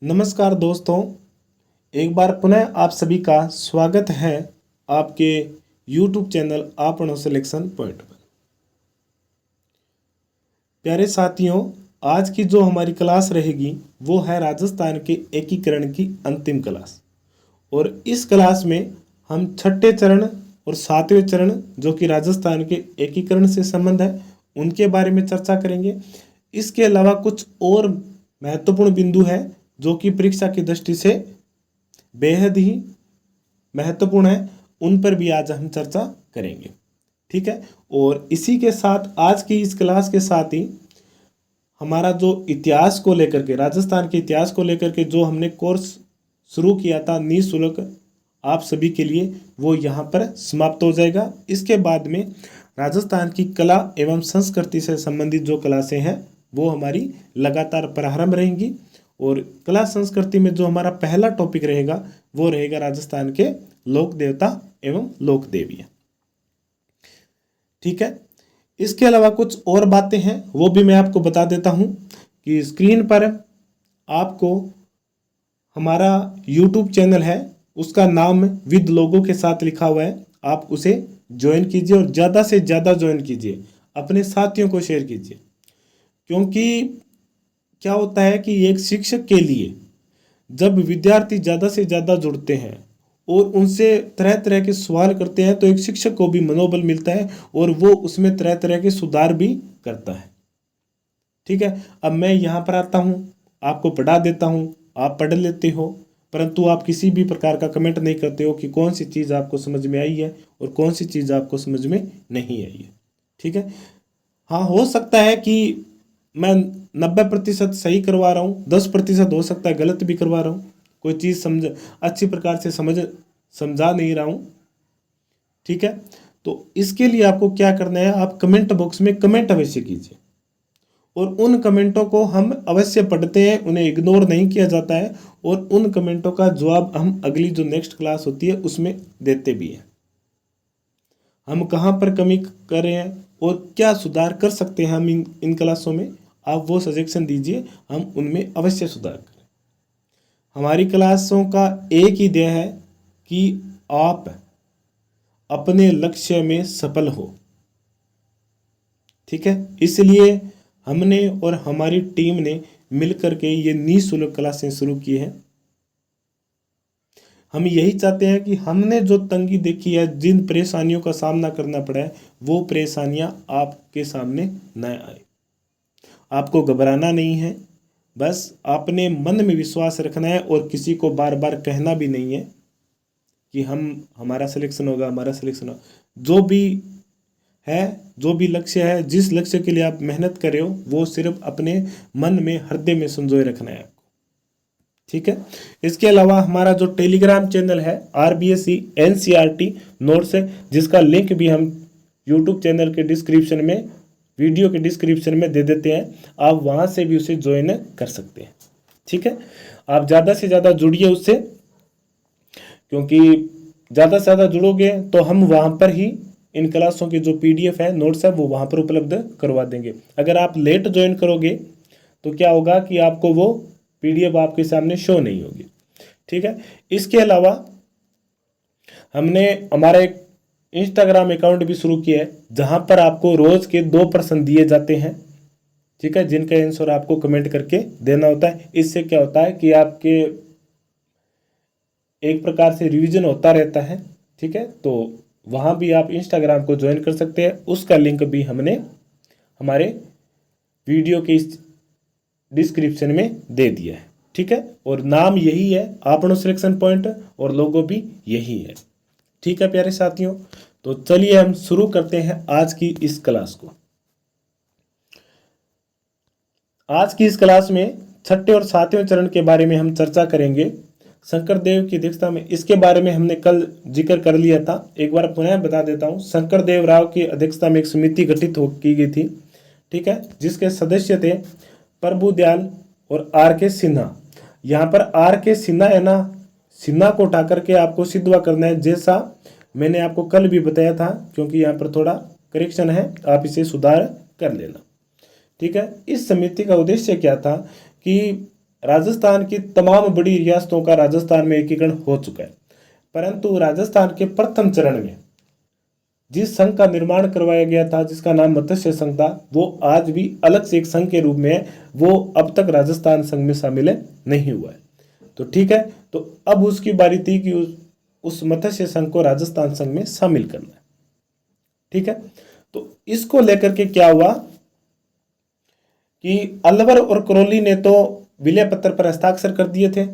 नमस्कार दोस्तों, एक बार पुनः आप सभी का स्वागत है आपके YouTube चैनल आपनो सिलेक्शन पॉइंट पर। प्यारे साथियों, आज की जो हमारी क्लास रहेगी वो है राजस्थान के एकीकरण की अंतिम क्लास। और इस क्लास में हम छठे चरण और सातवें चरण जो कि राजस्थान के एकीकरण से संबंध है उनके बारे में चर्चा करेंगे। इसके अलावा कुछ और महत्वपूर्ण बिंदु है जो कि परीक्षा की दृष्टि से बेहद ही महत्वपूर्ण है, उन पर भी आज हम चर्चा करेंगे। ठीक है, और इसी के साथ आज की इस क्लास के साथ ही हमारा जो इतिहास को लेकर के, राजस्थान के इतिहास को लेकर के जो हमने कोर्स शुरू किया था निःशुल्क आप सभी के लिए, वो यहाँ पर समाप्त हो जाएगा। इसके बाद में राजस्थान की कला एवं संस्कृति से संबंधित जो क्लासें हैं वो हमारी लगातार प्रारंभ रहेंगी। और कला संस्कृति में जो हमारा पहला टॉपिक रहेगा वो रहेगा राजस्थान के लोक देवता एवं लोक देवियाँ। ठीक है, इसके अलावा कुछ और बातें हैं वो भी मैं आपको बता देता हूँ कि स्क्रीन पर आपको हमारा YouTube चैनल है, उसका नाम विद लोगो के साथ लिखा हुआ है। आप उसे ज्वाइन कीजिए और ज़्यादा से ज़्यादा ज्वाइन कीजिए, अपने साथियों को शेयर कीजिए। क्योंकि क्या होता है कि एक शिक्षक के लिए जब विद्यार्थी ज़्यादा से ज़्यादा जुड़ते हैं और उनसे तरह तरह के सवाल करते हैं तो एक शिक्षक को भी मनोबल मिलता है और वो उसमें तरह तरह के सुधार भी करता है। ठीक है, अब मैं यहाँ पर आता हूँ, आपको पढ़ा देता हूँ, आप पढ़ लेते हो, परंतु आप किसी भी प्रकार का कमेंट नहीं करते हो कि कौन सी चीज़ आपको समझ में आई है और कौन सी चीज़ आपको समझ में नहीं आई है। ठीक है, हाँ, हो सकता है कि मैं 90% सही करवा रहा हूँ, 10% हो सकता है गलत भी करवा रहा हूँ, कोई चीज़ समझ अच्छी प्रकार से समझा नहीं रहा हूँ। ठीक है, तो इसके लिए आपको क्या करना है, आप कमेंट बॉक्स में कमेंट अवश्य कीजिए और उन कमेंटों को हम अवश्य पढ़ते हैं, उन्हें इग्नोर नहीं किया जाता है और उन कमेंटों का जवाब हम अगली जो नेक्स्ट क्लास होती है उसमें देते भी हैं। हम कहाँ पर कमी कर रहे हैं और क्या सुधार कर सकते हैं हम इन क्लासों में, आप वो सजेशन दीजिए, हम उनमें अवश्य सुधार करें। हमारी क्लासों का एक ही ध्येय है कि आप अपने लक्ष्य में सफल हो। ठीक है, इसलिए हमने और हमारी टीम ने मिलकर के ये निःशुल्क क्लासें शुरू की हैं। हम यही चाहते हैं कि हमने जो तंगी देखी है, जिन परेशानियों का सामना करना पड़ा है, वो परेशानियां आपके सामने न आए। आपको घबराना नहीं है, बस अपने मन में विश्वास रखना है और किसी को बार बार कहना भी नहीं है कि हमारा सिलेक्शन होगा, हमारा सिलेक्शन होगा। जो भी है, जो भी लक्ष्य है, जिस लक्ष्य के लिए आप मेहनत कर रहे हो, वो सिर्फ अपने मन में, हृदय में संजोए रखना है आपको। ठीक है, इसके अलावा हमारा जो टेलीग्राम चैनल है RBSE NCERT नोट्स है, जिसका लिंक भी हम यूट्यूब चैनल के डिस्क्रिप्शन में, वीडियो के डिस्क्रिप्शन में दे देते हैं, आप वहाँ से भी उसे ज्वाइन कर सकते हैं। ठीक है, आप ज़्यादा से ज़्यादा जुड़िए उससे, क्योंकि ज़्यादा से ज़्यादा जुड़ोगे तो हम वहाँ पर ही इन क्लासों की जो PDF है, नोट्स है, वो वहाँ पर उपलब्ध करवा देंगे। अगर आप लेट ज्वाइन करोगे तो क्या होगा कि आपको वो PDF आपके सामने शो नहीं होगी। ठीक है, इसके अलावा हमने हमारा एक इंस्टाग्राम अकाउंट भी शुरू किया है, जहाँ पर आपको रोज़ के 2 प्रश्न दिए जाते हैं। ठीक है, जिनका आंसर आपको कमेंट करके देना होता है। इससे क्या होता है कि आपके एक प्रकार से रिवीजन होता रहता है। ठीक है, तो वहाँ भी आप इंस्टाग्राम को ज्वाइन कर सकते हैं, उसका लिंक भी हमने हमारे वीडियो के इस डिस्क्रिप्शन में दे दिया है। ठीक है, और नाम यही है, आपनो सिलेक्शन पॉइंट, और लोगो भी यही है। ठीक है प्यारे साथियों, तो चलिए हम शुरू करते हैं आज की इस क्लास को। आज की इस क्लास में छठे और सातवें चरण के बारे में हम चर्चा करेंगे, शंकरदेव की अध्यक्षता में। इसके बारे में हमने कल जिक्र कर लिया था, एक बार पुनः बता देता हूँ। शंकरदेव राव की अध्यक्षता में एक समिति गठित की गई थी। ठीक है, जिसके सदस्य थे प्रभुदयाल और RK सिन्हा। यहाँ पर RK सिन्हा है ना, सिन्हा को उठा करके आपको सिद्धवा करना है, जैसा मैंने आपको कल भी बताया था, क्योंकि यहाँ पर थोड़ा करेक्शन है, आप इसे सुधार कर लेना। ठीक है, इस समिति का उद्देश्य क्या था कि राजस्थान की तमाम बड़ी रियासतों का राजस्थान में एकीकरण हो चुका है, परंतु राजस्थान के प्रथम चरण में जिस संघ का निर्माण करवाया गया था, जिसका नाम मत्स्य संघ था, वो आज भी अलग से एक संघ के रूप में है। वो अब तक राजस्थान संघ में शामिल नहीं हुआ है। तो ठीक है, तो अब उसकी बारी थी कि उस मत्स्य संघ को राजस्थान संघ में शामिल करना है। ठीक है, तो इसको लेकर के क्या हुआ कि अलवर और करौली ने तो विलय पत्र पर हस्ताक्षर कर दिए थे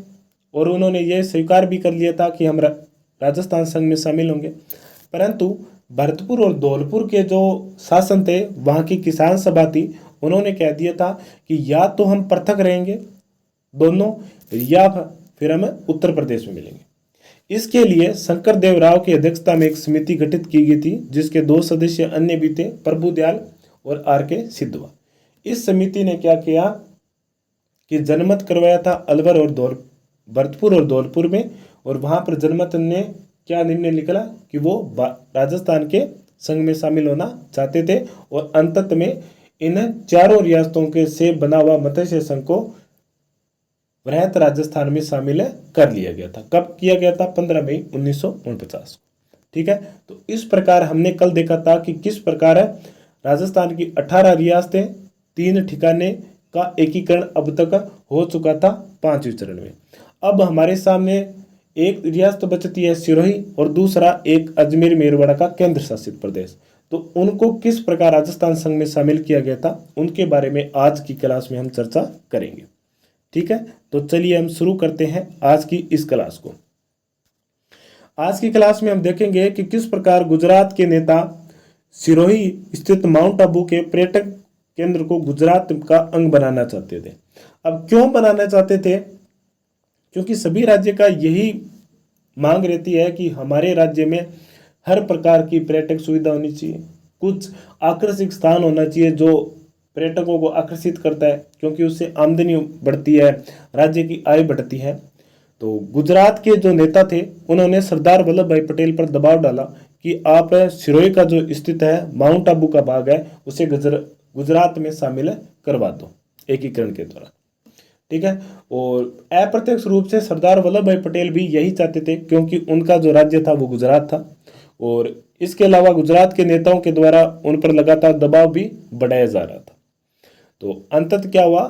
और उन्होंने ये स्वीकार भी कर लिया था कि हम राजस्थान संघ में शामिल होंगे, परंतु भरतपुर और धौलपुर के जो शासन थे, वहाँ की किसान सभा थी, उन्होंने कह दिया था कि या तो हम पृथक रहेंगे दोनों, या फिर हम उत्तर प्रदेश में मिलेंगे। इसके लिए शंकर देव राव की अध्यक्षता में एक समिति गठित की गई थी, जिसके 2 सदस्य अन्य भी थे, प्रभुदयाल और R.K. सिद्धवा। इस समिति ने क्या किया कि जनमत करवाया था अलवर और भरतपुर और धौलपुर में, और वहां पर जनमत ने क्या निर्णय निकला कि वो राजस्थान के संघ में शामिल होना चाहते थे, और अंतत में इन चारों रियासतों के से बना हुआ मत्स्य संघ को वृहत राजस्थान में शामिल कर लिया गया था। कब किया गया था? 15 मई 1949 को। ठीक है, तो इस प्रकार हमने कल देखा था कि किस प्रकार राजस्थान की 18 रियासतें, 3 ठिकाने का एकीकरण अब तक हो चुका था 5वें चरण में। अब हमारे सामने एक रियासत बचती है सिरोही, और दूसरा एक अजमेर मेरवाड़ा का केंद्र शासित प्रदेश। तो उनको किस प्रकार राजस्थान संघ में शामिल किया गया था, उनके बारे में आज की क्लास में हम चर्चा करेंगे। ठीक है, तो चलिए हम शुरू करते हैं आज की इस क्लास को। आज की क्लास में हम देखेंगे कि किस प्रकार गुजरात के नेता सिरोही स्थित माउंट आबू के पर्यटक केंद्र को गुजरात का अंग बनाना चाहते थे। अब क्यों बनाना चाहते थे? क्योंकि सभी राज्य का यही मांग रहती है कि हमारे राज्य में हर प्रकार की पर्यटक सुविधा होनी चाहिए, कुछ आकर्षक स्थान होना चाहिए जो पर्यटकों को आकर्षित करता है, क्योंकि उससे आमदनी बढ़ती है, राज्य की आय बढ़ती है। तो गुजरात के जो नेता थे, उन्होंने सरदार वल्लभ भाई पटेल पर दबाव डाला कि आप सिरोही का जो स्थित है माउंट आबू का भाग है, उसे गुजरात में शामिल करवा दो एकीकरण के दौरान। ठीक है, और अप्रत्यक्ष रूप से सरदार वल्लभ भाई पटेल भी यही चाहते थे, क्योंकि उनका जो राज्य था वो गुजरात था, और इसके अलावा गुजरात के नेताओं के द्वारा उन पर लगातार दबाव भी बढ़ाया जा रहा था। तो अंततः क्या हुआ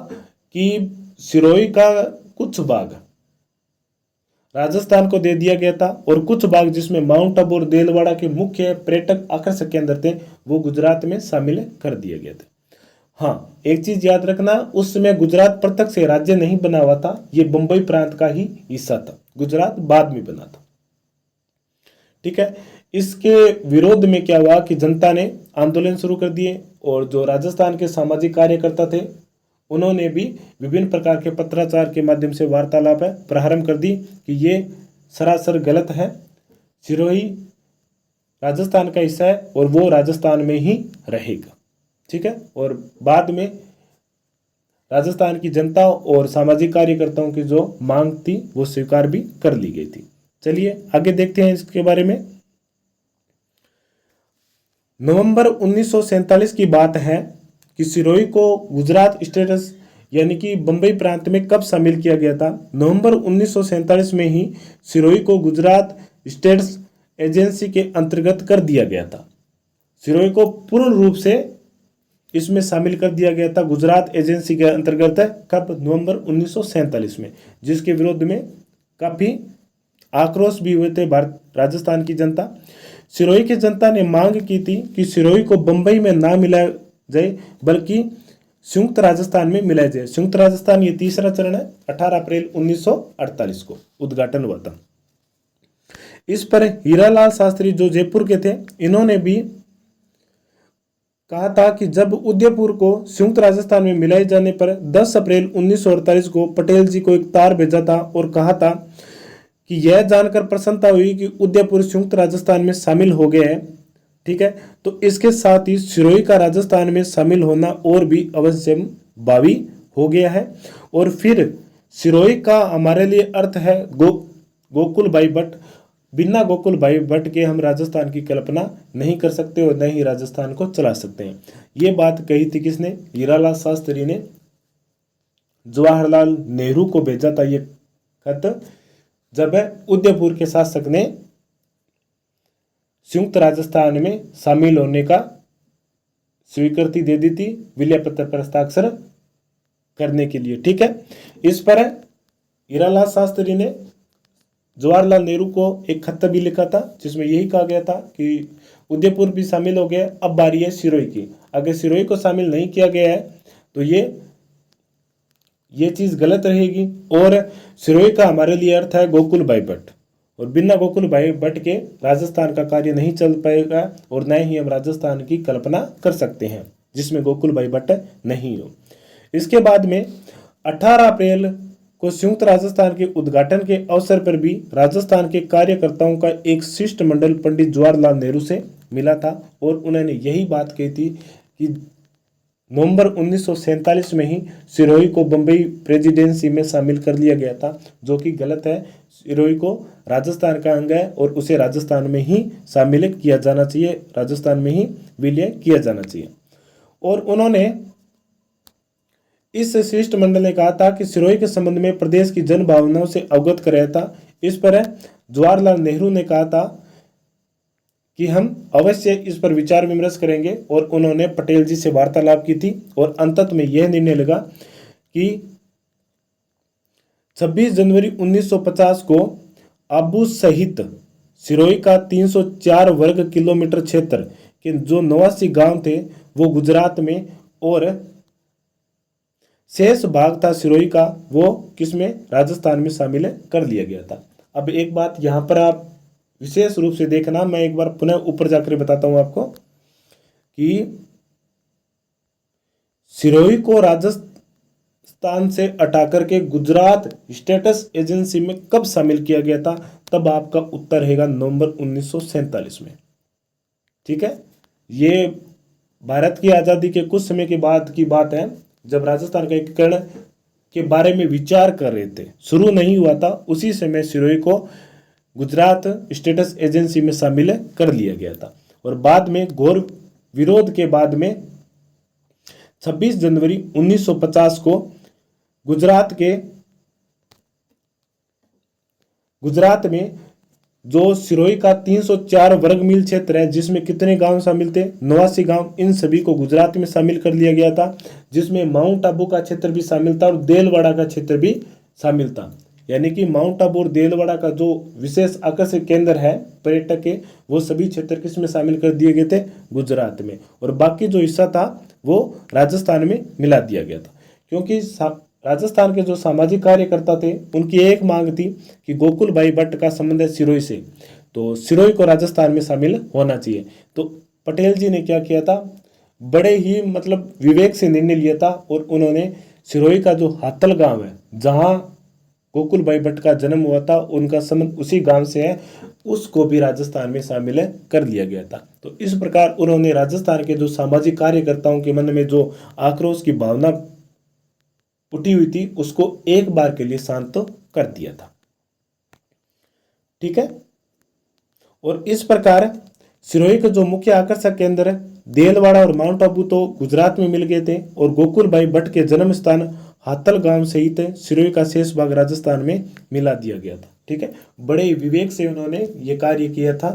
कि सिरोही का कुछ भाग राजस्थान को दे दिया गया था, और कुछ भाग जिसमें माउंट आबू और देलवाड़ा के मुख्य पर्यटक आकर्षक केंद्र थे, वो गुजरात में शामिल कर दिए गए थे। हाँ, एक चीज याद रखना, उस समय गुजरात पृथक से राज्य नहीं बना हुआ था, ये बंबई प्रांत का ही हिस्सा था, गुजरात बाद में बना था। ठीक है, इसके विरोध में क्या हुआ कि जनता ने आंदोलन शुरू कर दिए, और जो राजस्थान के सामाजिक कार्यकर्ता थे, उन्होंने भी विभिन्न प्रकार के पत्राचार के माध्यम से वार्तालाप प्रारंभ कर दी कि ये सरासर गलत है, सिरोही राजस्थान का हिस्सा है और वो राजस्थान में ही रहेगा। ठीक है, और बाद में राजस्थान की जनता और सामाजिक कार्यकर्ताओं की जो मांग थी वो स्वीकार भी कर ली गई थी। चलिए आगे देखते हैं इसके बारे में। नवंबर 1947 की बात है कि सिरोही को गुजरात स्टेट्स यानी कि बंबई प्रांत में कब शामिल किया गया था? नवंबर 1947 में ही सिरोही को गुजरात स्टेट्स एजेंसी के अंतर्गत कर दिया गया था। सिरोही को पूर्ण रूप से इसमें शामिल कर दिया गया था गुजरात एजेंसी के अंतर्गत। कब? नवंबर 1947 में, जिसके विरोध में काफी आक्रोश भी हुए थे राजस्थान की जनता। सिरोही की जनता ने मांग की थी कि सिरोही को बंबई में ना मिलाया जाए, बल्कि संयुक्त राजस्थान में मिलाया जाए। संयुक्त राजस्थान ये तीसरा चरण है, 18 अप्रैल 1948 को उद्घाटन हुआ था। इस पर हीरालाल शास्त्री जो जयपुर के थे, इन्होंने भी कहा था कि जब उदयपुर को संयुक्त राजस्थान में मिलाए जाने पर 10 अप्रैल 1948 को पटेल जी को एक तार भेजा था और कहा था कि यह जानकर प्रसन्नता हुई कि उदयपुर संयुक्त राजस्थान में शामिल हो गए हैं। ठीक है, तो इसके साथ ही सिरोही का राजस्थान में शामिल होना और भी अवश्यंभावी हो गया है। और फिर सिरोही का हमारे लिए अर्थ है गोकुल भाई भट्ट। बिना गोकुल भाई भट्ट के हम राजस्थान की कल्पना नहीं कर सकते और न ही राजस्थान को चला सकते हैं। ये बात कही थी किसने? हीरालाल शास्त्री ने जवाहरलाल नेहरू को भेजा था ये खत, जब उदयपुर के शासक ने संयुक्त राजस्थान में शामिल होने का स्वीकृति दे दी थी विलय पत्र पर हस्ताक्षर करने के लिए। ठीक है, इस पर हीरालाल शास्त्री ने जवाहरलाल नेहरू को एक खत भी लिखा था जिसमें यही कहा गया था कि उदयपुर भी शामिल हो गया, अब बारी है सिरोही की। अगर सिरोही को शामिल नहीं किया गया है तो ये चीज गलत रहेगी। और सिरोही का हमारे लिए अर्थ है गोकुल भाई भट्ट, और बिना गोकुल भाई भट्ट के राजस्थान का कार्य नहीं चल पाएगा और न ही हम राजस्थान की कल्पना कर सकते हैं जिसमें गोकुल भाई भट्ट नहीं हो। इसके बाद में 18 अप्रैल को संयुक्त राजस्थान के उद्घाटन के अवसर पर भी राजस्थान के कार्यकर्ताओं का एक शिष्टमंडल पंडित जवाहरलाल नेहरू से मिला था और उन्होंने यही बात कही थी कि नवंबर 1947 में ही सिरोही को बम्बई प्रेसिडेंसी में शामिल कर लिया गया था, जो कि गलत है। सिरोही को राजस्थान का अंग है और उसे राजस्थान में ही शामिल किया जाना चाहिए, राजस्थान में ही विलय किया जाना चाहिए। और उन्होंने इस शिष्टमंडल ने कहा था कि सिरोही के संबंध में प्रदेश की जन भावनाओं से अवगत कराया था। इस पर जवाहरलाल नेहरू ने कहा था कि हम अवश्य इस पर विचार विमर्श करेंगे और उन्होंने पटेल जी से वार्तालाप की थी और अंतत में यह निर्णय लगा कि 26 जनवरी 1950 को आबू सहित सिरोही का 304 वर्ग किलोमीटर क्षेत्र के जो 89 गांव थे वो गुजरात में और शेष भाग था सिरोही का वो किसमें राजस्थान में शामिल कर लिया गया था। अब एक बात यहाँ पर आप विशेष रूप से देखना, मैं एक बार पुनः ऊपर जाकर बताता हूं आपको कि सिरोही को राजस्थान से हटा करके गुजरात स्टेटस एजेंसी में कब शामिल किया गया था, तब आपका उत्तर रहेगा नवंबर 1947 में। ठीक है, ये भारत की आज़ादी के कुछ समय के बाद की बात है जब राजस्थान का एकीकरण के बारे में विचार कर रहे थे, शुरू नहीं हुआ था, उसी समय सिरोही को गुजरात स्टेटस एजेंसी में शामिल कर लिया गया था। और बाद में घोर विरोध के बाद में 26 जनवरी 1950 को गुजरात में जो सिरोही का 304 वर्ग मील क्षेत्र है जिसमें कितने गांव शामिल थे, 89 गांव, इन सभी को गुजरात में शामिल कर लिया गया था, जिसमें माउंट आबू का क्षेत्र भी शामिल था और देलवाड़ा का क्षेत्र भी शामिल था। यानी कि माउंट आबू और देलवाड़ा का जो विशेष आकर्षक केंद्र है पर्यटक के, वो सभी क्षेत्र किसमें शामिल कर दिए गए थे, गुजरात में, और बाकी जो हिस्सा था वो राजस्थान में मिला दिया गया था। क्योंकि राजस्थान के जो सामाजिक कार्यकर्ता थे उनकी एक मांग थी कि गोकुल भाई भट्ट का संबंध है सिरोही से, तो सिरोही को राजस्थान में शामिल होना चाहिए। तो पटेल जी ने क्या किया था, बड़े ही विवेक से निर्णय लिया था और उन्होंने सिरोही का जो हातल गांव है जहां गोकुल भाई भट्ट का जन्म हुआ था, उनका संबंध उसी गांव से है, उसको भी राजस्थान में शामिल कर लिया गया था। तो इस प्रकार उन्होंने राजस्थान के जो सामाजिक कार्यकर्ताओं के मन में जो आक्रोश की भावना उठी हुई थी उसको एक बार के लिए शांत कर दिया था। ठीक है, और इस प्रकार सिरोही का जो मुख्य आकर्षक केंद्र है देलवाड़ा और माउंट आबू तो गुजरात में मिल गए थे और गोकुल भाई भट्ट के जन्म स्थान हातल गांव सहित सिरोही का शेष भाग राजस्थान में मिला दिया गया था। ठीक है, बड़े विवेक से उन्होंने ये कार्य किया था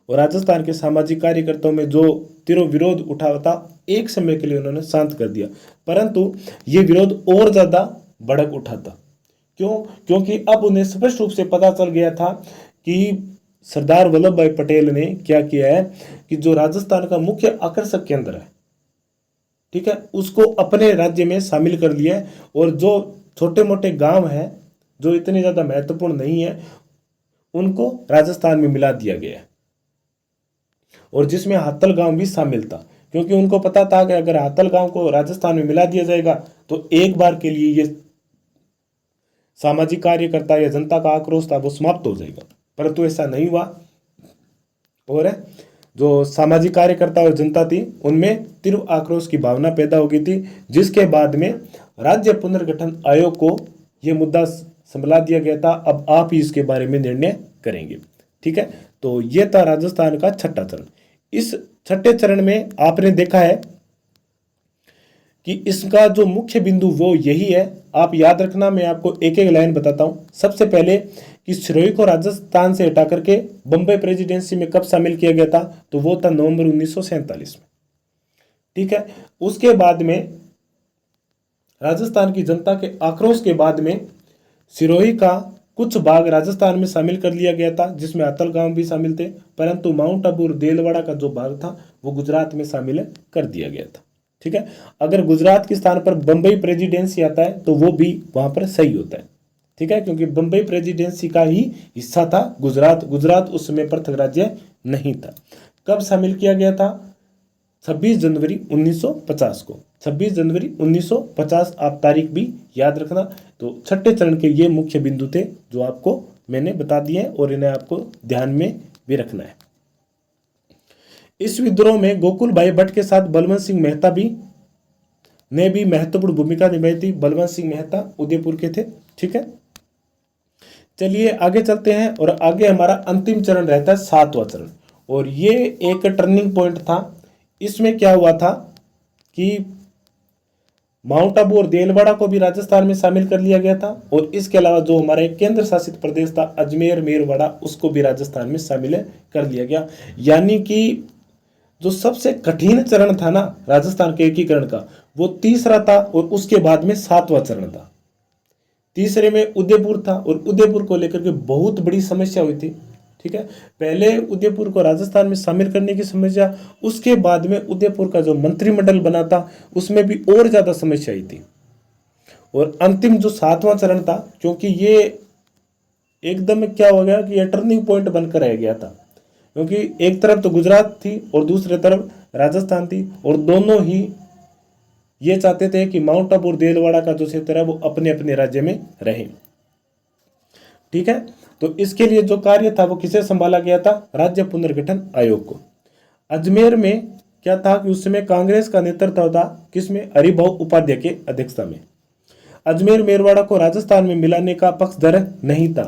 और राजस्थान के सामाजिक कार्यकर्ताओं में जो तीव्र विरोध उठा था एक समय के लिए उन्होंने शांत कर दिया, परंतु ये विरोध और ज्यादा भड़क उठा था। क्यों? क्योंकि अब उन्हें स्पष्ट रूप से पता चल गया था कि सरदार वल्लभ भाई पटेल ने क्या किया है कि जो राजस्थान का मुख्य आकर्षक केंद्र है, ठीक है, उसको अपने राज्य में शामिल कर लिया है और जो छोटे मोटे गांव हैं जो इतने ज्यादा महत्वपूर्ण नहीं है उनको राजस्थान में मिला दिया गया है, और जिसमें हातल गांव भी शामिल था, क्योंकि उनको पता था कि अगर हातल गांव को राजस्थान में मिला दिया जाएगा तो एक बार के लिए ये सामाजिक कार्यकर्ता या जनता का आक्रोश था वो समाप्त हो जाएगा, परंतु ऐसा नहीं हुआ और जो सामाजिक कार्यकर्ता और जनता थी उनमें तीव्र आक्रोश की भावना पैदा हो गई थी, जिसके बाद में राज्य पुनर्गठन आयोग को यह मुद्दा संभला दिया गया था, अब आप ही इसके बारे में निर्णय करेंगे। ठीक है, तो यह था राजस्थान का छठा चरण। इस छठे चरण में आपने देखा है कि इसका जो मुख्य बिंदु वो यही है। आप याद रखना, मैं आपको एक एक लाइन बताता हूं। सबसे पहले कि सिरोही को राजस्थान से हटा करके बंबई प्रेसिडेंसी में कब शामिल किया गया था, तो वो था नवंबर 1947 में। ठीक है। उसके बाद में राजस्थान की जनता के आक्रोश के बाद में सिरोही का कुछ भाग राजस्थान में शामिल कर लिया गया था, जिसमें अतल गांव भी शामिल थे, परंतु माउंट आबू और देलवाड़ा का जो भाग था वो गुजरात में शामिल कर दिया गया था। ठीक है। अगर गुजरात के स्थान पर बंबई प्रेसिडेंसी आता है तो वो भी वहां पर सही होता है। ठीक है, क्योंकि बंबई प्रेसिडेंसी का ही हिस्सा था गुजरात। गुजरात उस समय पृथक राज्य नहीं था। कब शामिल किया गया था? 26 जनवरी 1950 को। 26 जनवरी 1950 आप तारीख भी याद रखना। तो छठे चरण के ये मुख्य बिंदु थे जो आपको मैंने बता दिए हैं और इन्हें आपको ध्यान में भी रखना है। इस विद्रोह में गोकुल भाई भट्ट के साथ बलवंत सिंह मेहता ने भी महत्वपूर्ण भूमिका निभाई थी। बलवंत सिंह मेहता उदयपुर के थे। ठीक है, चलिए आगे चलते हैं। और आगे हमारा अंतिम चरण रहता है 7वां चरण, और ये एक टर्निंग पॉइंट था। इसमें क्या हुआ था कि माउंट आबू और देलवाड़ा को भी राजस्थान में शामिल कर लिया गया था, और इसके अलावा जो हमारा एक केंद्र शासित प्रदेश था अजमेर मेरवाड़ा, उसको भी राजस्थान में शामिल कर लिया गया। यानी कि जो सबसे कठिन चरण था ना राजस्थान के एकीकरण का, वो तीसरा था, और उसके बाद में 7वां चरण था। तीसरे में उदयपुर था, और उदयपुर को लेकर के बहुत बड़ी समस्या हुई थी। ठीक है, पहले उदयपुर को राजस्थान में शामिल करने की समस्या, उसके बाद में उदयपुर का जो मंत्रिमंडल बना था उसमें भी और ज्यादा समस्या आई थी। और अंतिम जो 7वां चरण था, क्योंकि ये एकदम क्या हो गया कि ये टर्निंग पॉइंट बनकर रह गया था, क्योंकि एक तरफ तो गुजरात थी और दूसरी तरफ राजस्थान थी, और दोनों ही ये चाहते थे कि माउंट आबू और देलवाड़ा का जो क्षेत्र है वो अपने अपने राज्य में रहे। ठीक है, तो इसके लिए जो कार्य था वो किसे संभाला गया था? राज्य पुनर्गठन आयोग को। अजमेर में क्या था कि उस समय कांग्रेस का नेतृत्व था किसमें? हरिभाऊ उपाध्याय के अध्यक्षता में। अजमेर मेरवाड़ा को राजस्थान में मिलाने का पक्षधर नहीं था।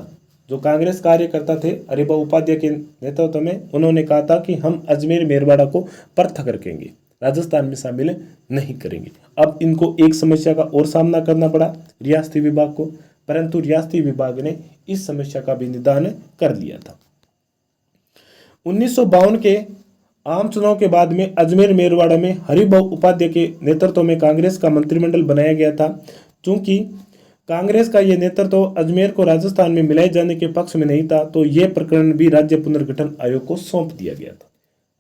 जो कांग्रेस कार्यकर्ता थे हरिभाऊ उपाध्याय के नेतृत्व में, उन्होंने कहा था कि हम अजमेर मेरवाड़ा को पृथक रखेंगे, राजस्थान में शामिल नहीं करेंगे। अब इनको एक समस्या का और सामना करना पड़ा रियासती विभाग को, परंतु रियासती विभाग ने इस समस्या का भी निदान कर लिया था। 1952 के आम चुनाव के बाद में अजमेर मेरवाड़ा में हरिभाऊ उपाध्याय के नेतृत्व में कांग्रेस का मंत्रिमंडल बनाया गया था। चूंकि कांग्रेस का यह नेतृत्व अजमेर को राजस्थान में मिलाए जाने के पक्ष में नहीं था, तो यह प्रकरण भी राज्य पुनर्गठन आयोग को सौंप दिया गया था।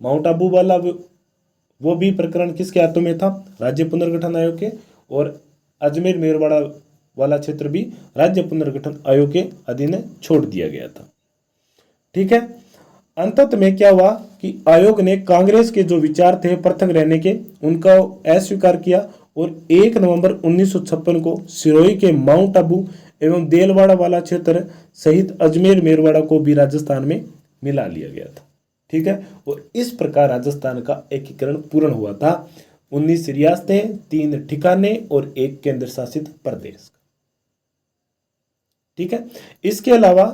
माउंट आबू वाला वो भी प्रकरण किसके हाथों में था? राज्य पुनर्गठन आयोग के। और अजमेर मेरवाड़ा वाला क्षेत्र भी राज्य पुनर्गठन आयोग के अधीन छोड़ दिया गया था। ठीक है, अंतत में क्या हुआ कि आयोग ने कांग्रेस के जो विचार थे पृथक रहने के, उनका अस्वीकार किया, और 1 नवंबर 1956 को सिरोही के माउंट आबू एवं देलवाड़ा वाला क्षेत्र सहित अजमेर मेरवाड़ा को भी राजस्थान में मिला लिया गया था। ठीक है, और इस प्रकार राजस्थान का एकीकरण पूर्ण हुआ था। 19 रियासतें, 3 ठिकाने और 1 केंद्र शासित प्रदेश। ठीक है, इसके अलावा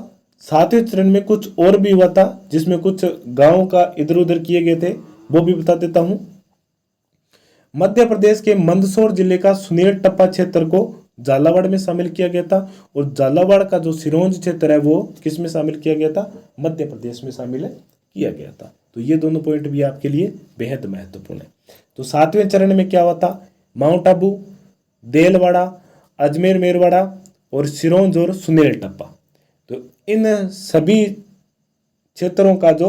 7वें चरण में कुछ और भी हुआ था, जिसमें कुछ गांवों का इधर उधर किए गए थे, वो भी बता देता हूं। मध्य प्रदेश के मंदसौर जिले का सुनेर टप्पा क्षेत्र को झालावाड़ में शामिल किया गया था, और झालावाड़ का जो सिरोंज क्षेत्र है वो किस में शामिल किया गया था? मध्य प्रदेश में शामिल किया गया था। तो ये दोनों पॉइंट भी आपके लिए बेहद महत्वपूर्ण है। तो 7वें चरण में क्या हुआ था? माउंट आबू, देलवाड़ा, अजमेर मेरवाड़ा और सिरोंज और सुनेर टप्पा, तो इन सभी क्षेत्रों का जो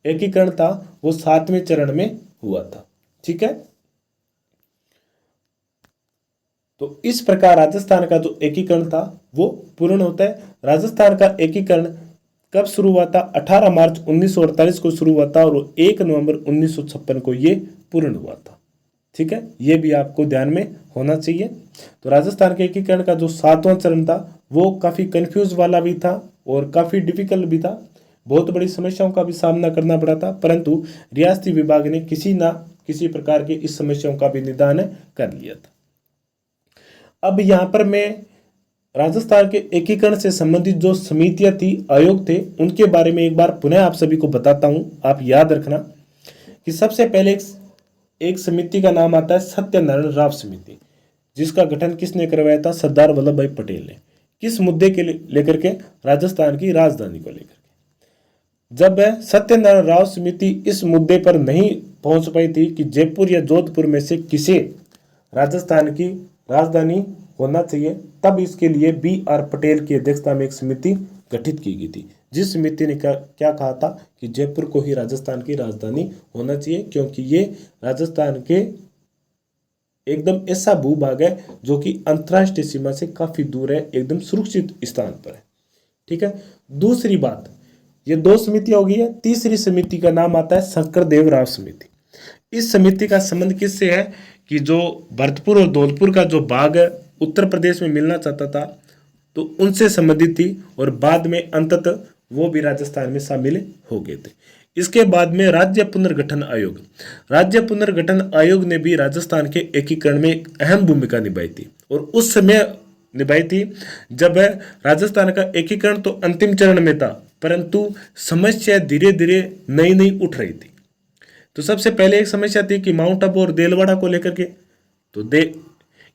एकीकरण था वो 7वें चरण में हुआ था। ठीक है, तो इस प्रकार राजस्थान का जो एकीकरण था वो पूर्ण होता है। राजस्थान का एकीकरण कब शुरू हुआ था? 18 मार्च 1948 को शुरू हुआ था, और 1 नवंबर 1956 को ये पूर्ण हुआ था। ठीक है, ये भी आपको ध्यान में होना चाहिए। तो राजस्थान के एकीकरण का जो 7वां चरण था वो काफ़ी कंफ्यूज वाला भी था और काफ़ी डिफिकल्ट भी था। बहुत बड़ी समस्याओं का भी सामना करना पड़ा था, परंतु रियासती विभाग ने किसी ना किसी प्रकार की इस समस्याओं का भी निदान कर लिया था। अब यहाँ पर मैं राजस्थान के एकीकरण से संबंधित जो समितियां थी, आयोग थे, उनके बारे में एक बार पुनः आप सभी को बताता हूँ। आप याद रखना कि सबसे पहले एक समिति का नाम आता है सत्यनारायण राव समिति, जिसका गठन किसने करवाया था? सरदार वल्लभ भाई पटेल ने। किस मुद्दे के लेकर के? राजस्थान की राजधानी को लेकर के। जब सत्यनारायण राव समिति इस मुद्दे पर नहीं पहुंच पाई थी कि जयपुर या जोधपुर में से किसे राजस्थान की राजधानी होना चाहिए, तब इसके लिए B.R. पटेल की अध्यक्षता में एक समिति गठित की गई थी, जिस समिति ने क्या कहा था कि जयपुर को ही राजस्थान की राजधानी होना चाहिए, क्योंकि ये राजस्थान के एकदम ऐसा भूभाग है जो कि अंतर्राष्ट्रीय सीमा से काफी दूर है, एकदम सुरक्षित स्थान पर है। ठीक है। दूसरी बात, ये दो समितियां हो गई है। तीसरी समिति का नाम आता है शंकरदेव राव समिति। इस समिति का संबंध किससे है कि जो भरतपुर और धौलपुर का जो भाग है उत्तर प्रदेश में मिलना चाहता था, तो उनसे संबंधित थी, और बाद में अंततः वो भी राजस्थान में शामिल हो गए थे। इसके बाद में राज्य पुनर्गठन आयोग। राज्य पुनर्गठन आयोग ने भी राजस्थान के एकीकरण में एक अहम भूमिका निभाई थी, और उस समय निभाई थी जब राजस्थान का एकीकरण तो अंतिम चरण में था, परंतु समस्या धीरे धीरे नई नई उठ रही थी। तो सबसे पहले एक समस्या थी कि माउंट आबू और देलवाड़ा को लेकर के, तो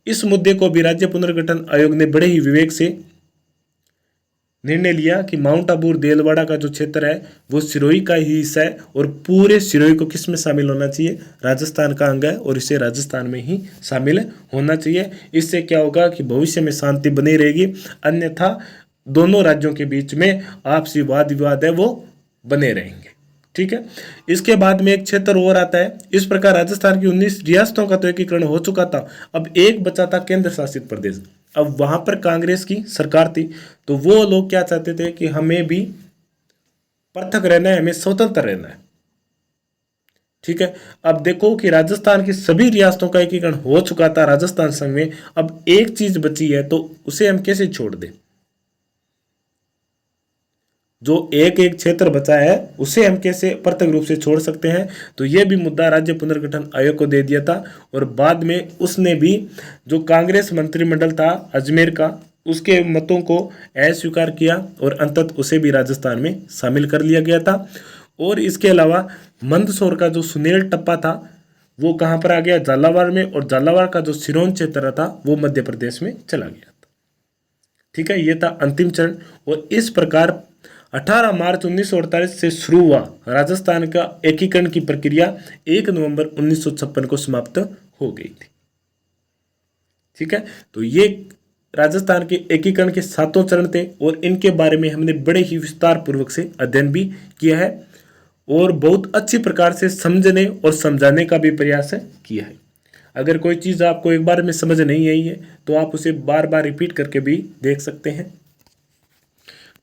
इस मुद्दे को भी राज्य पुनर्गठन आयोग ने बड़े ही विवेक से निर्णय लिया कि माउंट आबू और देलवाड़ा का जो क्षेत्र है वो सिरोही का ही हिस्सा है, और पूरे सिरोही को किस में शामिल होना चाहिए? राजस्थान का अंग है, और इसे राजस्थान में ही शामिल होना चाहिए। इससे क्या होगा कि भविष्य में शांति बनी रहेगी, अन्यथा दोनों राज्यों के बीच में आपसी वाद विवाद है वो बने रहेंगे। ठीक है। इसके बाद में एक क्षेत्र और आता है। इस प्रकार राजस्थान की 19 रियासतों का तो एकीकरण हो चुका था, अब एक बचा था केंद्र शासित प्रदेश। अब वहां पर कांग्रेस की सरकार थी, तो वो लोग क्या चाहते थे कि हमें भी पृथक रहना है, हमें स्वतंत्र रहना है। ठीक है। अब देखो कि राजस्थान की सभी रियासतों का एकीकरण हो चुका था राजस्थान संघ में, अब एक चीज बची है, तो उसे हम कैसे छोड़ दें? जो एक एक क्षेत्र बचा है उसे हम कैसे पृथक रूप से छोड़ सकते हैं? तो यह भी मुद्दा राज्य पुनर्गठन आयोग को दे दिया था, और बाद में उसने भी जो कांग्रेस मंत्रिमंडल था अजमेर का, उसके मतों को अस्वीकार किया, और अंततः उसे भी राजस्थान में शामिल कर लिया गया था। और इसके अलावा मंदसौर का जो सुनेल टप्पा था वो कहाँ पर आ गया? झालावाड़ में, और झालावाड़ का जो सिरोंज क्षेत्र था वो मध्य प्रदेश में चला गया था। ठीक है। ये था अंतिम चरण, और इस प्रकार 18 मार्च 1948 से शुरू हुआ राजस्थान का एकीकरण की प्रक्रिया 1 नवंबर 1956 को समाप्त हो गई थी। ठीक है। तो ये राजस्थान के एकीकरण के 7 चरण थे, और इनके बारे में हमने बड़े ही विस्तार पूर्वक से अध्ययन भी किया है, और बहुत अच्छी प्रकार से समझने और समझाने का भी प्रयास किया है। अगर कोई चीज़ आपको एक बार में समझ नहीं आई है तो आप उसे बार बार रिपीट करके भी देख सकते हैं।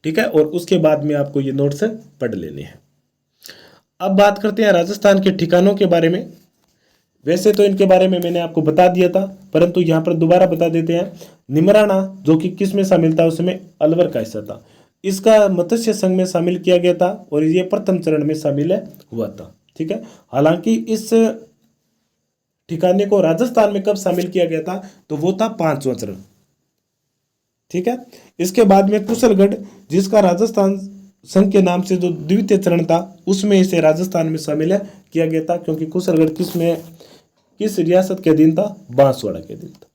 ठीक है। और उसके बाद में आपको ये नोट्स पढ़ लेने हैं। अब बात करते हैं राजस्थान के ठिकानों के बारे में। वैसे तो इनके बारे में मैंने आपको बता दिया था, परंतु यहाँ पर दोबारा बता देते हैं। निमराना जो कि किस में शामिल था? उसमें अलवर का हिस्सा था। इसका मत्स्य संघ में शामिल किया गया था, और ये प्रथम चरण में शामिल हुआ था। ठीक है। हालांकि इस ठिकाने को राजस्थान में कब शामिल किया गया था? तो वो था 5वां चरण। ठीक है। इसके बाद में कुशलगढ़, जिसका राजस्थान संघ के नाम से जो द्वितीय चरण था उसमें इसे राजस्थान में शामिल किया गया था, क्योंकि कुशलगढ़ किस रियासत के अधीन था? बांसवाड़ा के अधीन था।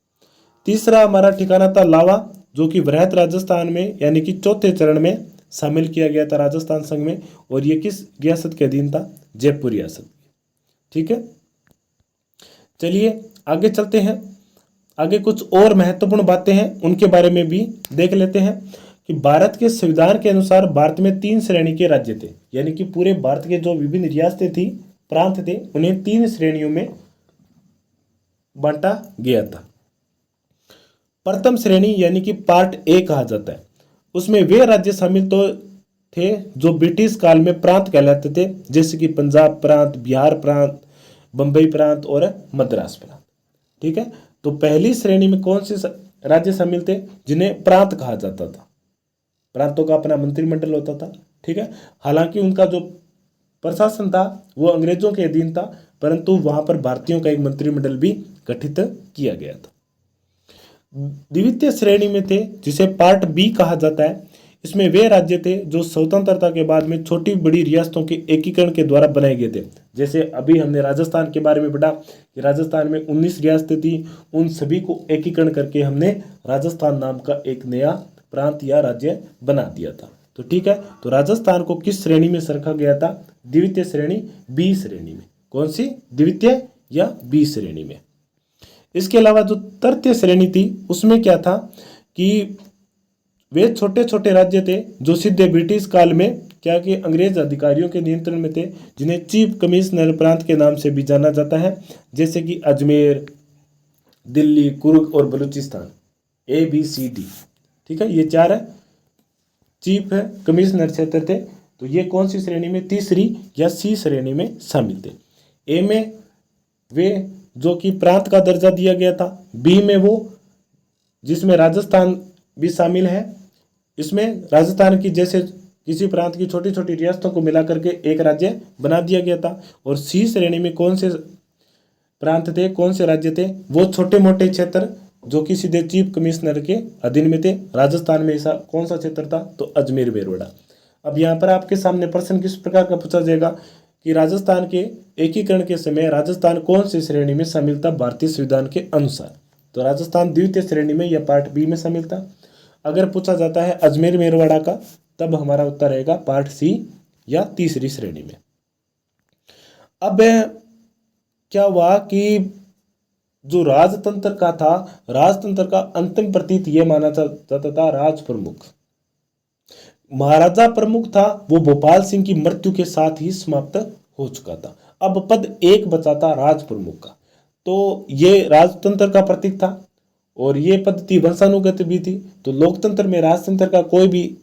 तीसरा हमारा ठिकाना था लावा, जो कि वृहत राजस्थान में यानी कि 4थे चरण में शामिल किया गया था राजस्थान संघ में, और ये किस रियासत के अधीन था? जयपुर रियासत। ठीक है। चलिए आगे चलते हैं। आगे कुछ और महत्वपूर्ण बातें हैं, उनके बारे में भी देख लेते हैं कि भारत के संविधान के अनुसार भारत में 3 श्रेणी के राज्य थे, यानी कि पूरे भारत के जो विभिन्न रियासतें थी, प्रांत थे, उन्हें 3 श्रेणियों में बांटा गया था। प्रथम श्रेणी यानी कि पार्ट ए कहा जाता है, उसमें वे राज्य शामिल तो थे जो ब्रिटिश काल में प्रांत कहलाते थे, जैसे कि पंजाब प्रांत, बिहार प्रांत, बंबई प्रांत और मद्रास प्रांत। ठीक है। तो पहली श्रेणी में कौन से राज्य शामिल थे? जिन्हें प्रांत कहा जाता था। प्रांतों का अपना मंत्रिमंडल होता था। ठीक है। हालांकि उनका जो प्रशासन था वो अंग्रेजों के अधीन था, परंतु वहां पर भारतीयों का एक मंत्रिमंडल भी गठित किया गया था। द्वितीय श्रेणी में थे जिसे पार्ट बी कहा जाता है, इसमें वे राज्य थे जो स्वतंत्रता के बाद में छोटी बड़ी रियासतों के एकीकरण के द्वारा बनाए गए थे। जैसे अभी हमने राजस्थान के बारे में पढ़ा कि राजस्थान में 19 रियासतें थी, उन सभी को एकीकरण करके हमने राजस्थान नाम का एक नया प्रांत या राज्य बना दिया था। तो ठीक है, तो राजस्थान को किस श्रेणी में रखा गया था? द्वितीय श्रेणी, बी श्रेणी में। कौन सी? द्वितीय या बी श्रेणी में। इसके अलावा जो तृतीय श्रेणी थी उसमें क्या था कि वे छोटे छोटे राज्य थे जो सीधे ब्रिटिश काल में क्या कि अंग्रेज अधिकारियों के नियंत्रण में थे, जिन्हें चीफ कमिश्नर प्रांत के नाम से भी जाना जाता है, जैसे कि अजमेर, दिल्ली, कुर्ग और बलूचिस्तान, ABCD। ठीक है, ये 4 चीफ कमिश्नर क्षेत्र थे। तो ये कौन सी श्रेणी में? तीसरी या सी श्रेणी में शामिल थे। ए में वे जो कि प्रांत का दर्जा दिया गया था, बी में वो जिसमें राजस्थान भी शामिल है, इसमें राजस्थान की जैसे किसी प्रांत की छोटी छोटी रियासतों को मिलाकर के एक राज्य बना दिया गया था। और सी श्रेणी में कौन से प्रांत थे, कौन से राज्य थे? वो छोटे मोटे क्षेत्र जो कि सीधे चीफ कमिश्नर के अधीन में थे। राजस्थान में ऐसा कौन सा क्षेत्र था? तो अजमेर मेरवड़ा। अब यहाँ पर आपके सामने प्रश्न किस प्रकार का पूछा जाएगा कि राजस्थान के एकीकरण के समय राजस्थान कौन सी श्रेणी में शामिल था भारतीय संविधान के अनुसार? तो राजस्थान द्वितीय श्रेणी में या पार्ट बी में शामिल था। अगर पूछा जाता है अजमेर मेरवाड़ा का, तब हमारा उत्तर रहेगा पार्ट सी या तीसरी श्रेणी में। अब क्या हुआ कि जो राजतंत्र का था, राजतंत्र का अंतिम प्रतीक ये माना जाता था राज प्रमुख। महाराजा प्रमुख था वो भोपाल सिंह की मृत्यु के साथ ही समाप्त हो चुका था। अब पद एक बचा था राज प्रमुख का, तो ये राजतंत्र का प्रतीक था और ये पद्धति वंशानुगत भी थी। तो लोकतंत्र में राजतंत्र का कोई भी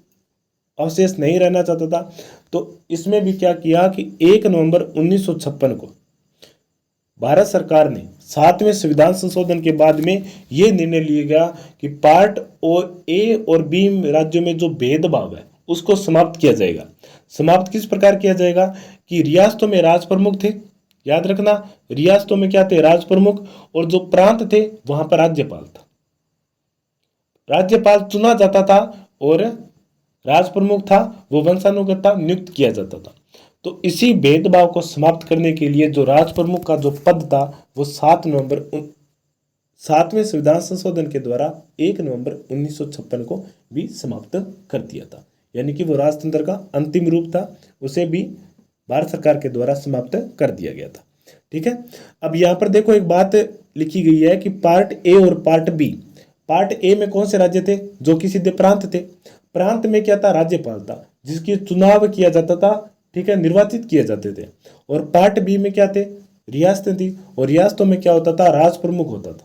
अवशेष नहीं रहना चाहता था। तो इसमें भी क्या किया कि 1 नवंबर 1956 को भारत सरकार ने 7वें संविधान संशोधन के बाद में ये निर्णय लिया गया कि पार्ट और ए और बी राज्यों में जो भेदभाव है उसको समाप्त किया जाएगा। समाप्त किस प्रकार किया जाएगा कि रियासतों में राज प्रमुख थे, याद रखना, रियासतों में क्या थे? राज प्रमुख, और जो प्रांत थे वहां पर राज्यपाल था। राज्यपाल चुना जाता था और राज प्रमुख था वो वंशानुगत था, नियुक्त किया जाता था। तो इसी भेदभाव को समाप्त करने के लिए जो राज प्रमुख का जो पद था वो 7वें संविधान संशोधन के द्वारा 1 नवंबर 1956 को भी समाप्त कर दिया था। यानी कि वो राजतंत्र का अंतिम रूप था, उसे भी भारत सरकार के द्वारा समाप्त कर दिया गया था। ठीक है, अब यहाँ पर देखो एक बात लिखी गई है कि पार्ट ए और पार्ट बी। पार्ट ए में कौन से राज्य थे? जो कि सीधे प्रांत थे। प्रांत में क्या था? राज्यपाल था जिसकी चुनाव किया जाता था, ठीक है, निर्वाचित किए जाते थे। और पार्ट बी में क्या थे? रियासतें थी, और रियासतों में क्या होता था? राज प्रमुख होता था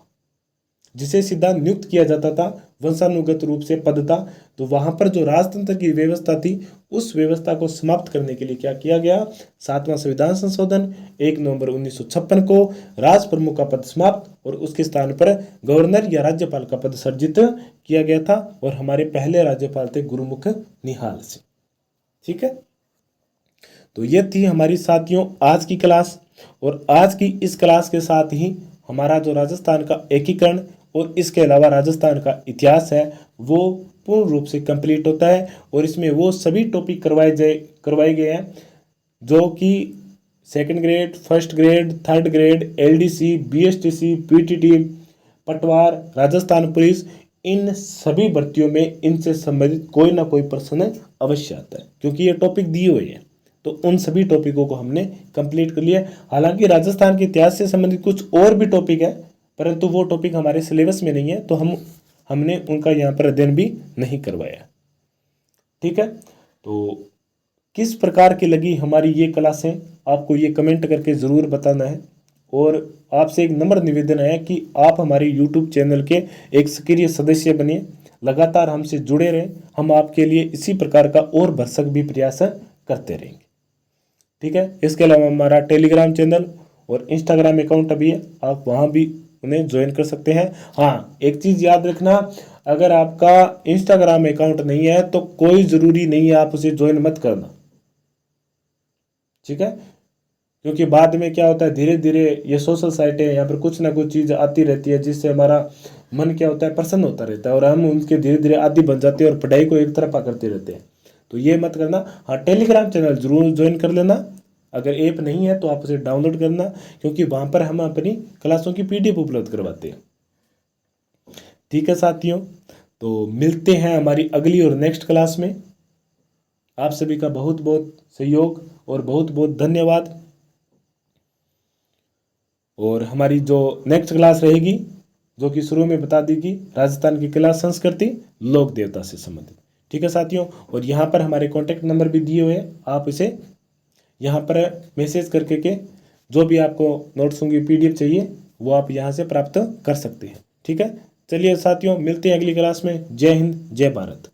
जिसे सीधा नियुक्त किया जाता था, वंशानुगत रूप से पद था। तो वहां पर जो राजतंत्र की व्यवस्था थी उस व्यवस्था को समाप्त करने के लिए क्या किया गया? 7वां संविधान संशोधन 1 नवंबर 1956 को राज प्रमुख का पद समाप्त और उसके स्थान पर गवर्नर या राज्यपाल का पद सर्जित किया गया था। और हमारे पहले राज्यपाल थे गुरुमुख निहाल सिंह। ठीक है, तो ये थी हमारी साथियों आज की क्लास। और आज की इस क्लास के साथ ही हमारा जो राजस्थान का एकीकरण और इसके अलावा राजस्थान का इतिहास है वो पूर्ण रूप से कंप्लीट होता है। और इसमें वो सभी टॉपिक करवाए गए हैं जो कि 2nd grade, 1st grade, 3rd grade, LDC, BSTC, PTT, पटवार, राजस्थान पुलिस, इन सभी भर्तियों में इनसे संबंधित कोई ना कोई प्रश्न अवश्य आता है, क्योंकि ये टॉपिक दिए हुए हैं। तो उन सभी टॉपिकों को हमने कंप्लीट कर लिया। हालांकि राजस्थान के इतिहास से संबंधित कुछ और भी टॉपिक है, परंतु वो टॉपिक हमारे सिलेबस में नहीं है, तो हमने उनका यहाँ पर अध्ययन भी नहीं करवाया। ठीक है, तो किस प्रकार की लगी हमारी ये क्लासें आपको ये कमेंट करके ज़रूर बताना है। और आपसे एक नम्र निवेदन है कि आप हमारे YouTube चैनल के एक सक्रिय सदस्य बनिए, लगातार हमसे जुड़े रहें। हम आपके लिए इसी प्रकार का और भरसक भी प्रयास करते रहेंगे। ठीक है, इसके अलावा हमारा टेलीग्राम चैनल और इंस्टाग्राम अकाउंट अभी है, आप वहाँ भी उन्हें ज्वाइन कर सकते हैं। हाँ, एक चीज़ याद रखना, अगर आपका इंस्टाग्राम अकाउंट नहीं है तो कोई ज़रूरी नहीं है आप उसे ज्वाइन मत करना। ठीक है, क्योंकि बाद में क्या होता है, धीरे धीरे ये सोशल साइटें यहाँ पर कुछ ना कुछ चीज़ आती रहती है जिससे हमारा मन क्या होता है, प्रसन्न होता रहता है और हम उनके धीरे धीरे आदी बन जाते हैं और पढ़ाई को एक तरफा करते रहते हैं। तो ये मत करना। हाँ, टेलीग्राम चैनल जरूर ज्वाइन कर लेना। अगर ऐप नहीं है तो आप उसे डाउनलोड करना, क्योंकि वहाँ पर हम अपनी क्लासों की PDF उपलब्ध करवाते हैं। ठीक है साथियों, तो मिलते हैं हमारी अगली और नेक्स्ट क्लास में। आप सभी का बहुत बहुत सहयोग और बहुत बहुत धन्यवाद। और हमारी जो नेक्स्ट क्लास रहेगी, जो कि शुरू में बता दी कि राजस्थान की कला संस्कृति लोक देवता से संबंधित। ठीक है साथियों, और यहाँ पर हमारे कॉन्टैक्ट नंबर भी दिए हुए हैं, आप इसे यहाँ पर मैसेज करके के जो भी आपको नोट्स की PDF चाहिए वो आप यहाँ से प्राप्त कर सकते हैं। ठीक है, चलिए साथियों, मिलते हैं अगली क्लास में। जय हिंद, जय भारत।